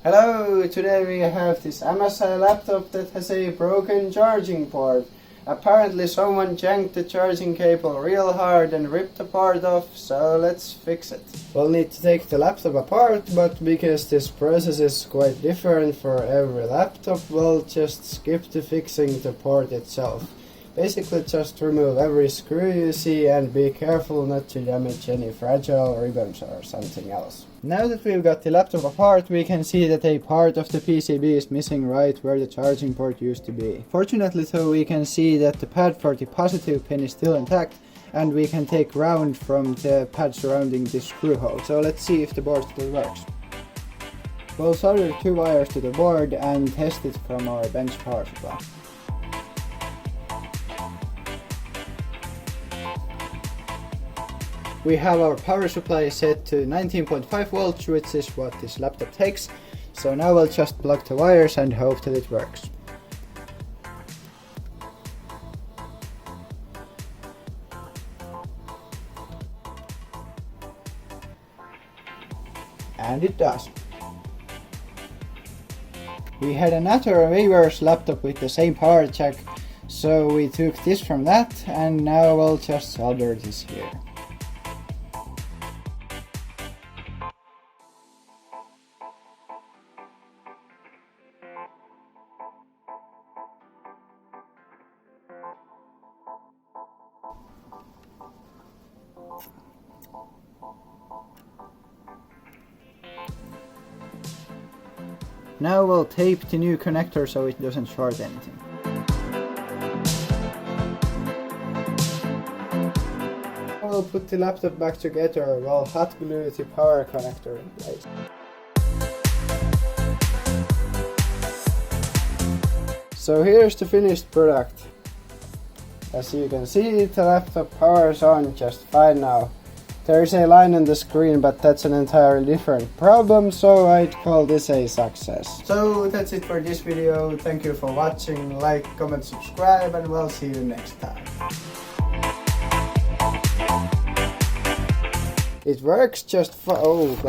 Hello, today we have this MSI laptop that has a broken charging port. Apparently someone janked the charging cable real hard and ripped the part off, so let's fix it. We'll need to take the laptop apart, but because this process is quite different for every laptop, we'll just skip to fixing the part itself. Basically just remove every screw you see and be careful not to damage any fragile ribbons or something else. Now that we've got the laptop apart, we can see that a part of the PCB is missing right where the charging port used to be. Fortunately though, we can see that the pad for the positive pin is still intact, and we can take ground from the pad surrounding this screw hole. So let's see if the board still works. We'll solder 2 wires to the board and test it from our bench power supply. We have our power supply set to 19.5 volts, which is what this laptop takes. So now we'll just plug the wires and hope that it works. And it does. We had another Weaver's laptop with the same power jack, so we took this from that, and now we'll just solder this here. Now we'll tape the new connector so it doesn't short anything. We'll put the laptop back together while hot glue the power connector in place. So here's the finished product. As you can see, the laptop powers on just fine now. There is a line on the screen, but that's an entirely different problem, so I'd call this a success. So that's it for this video. Thank you for watching. Like, comment, subscribe, and we'll see you next time. It works just fine. Oh God.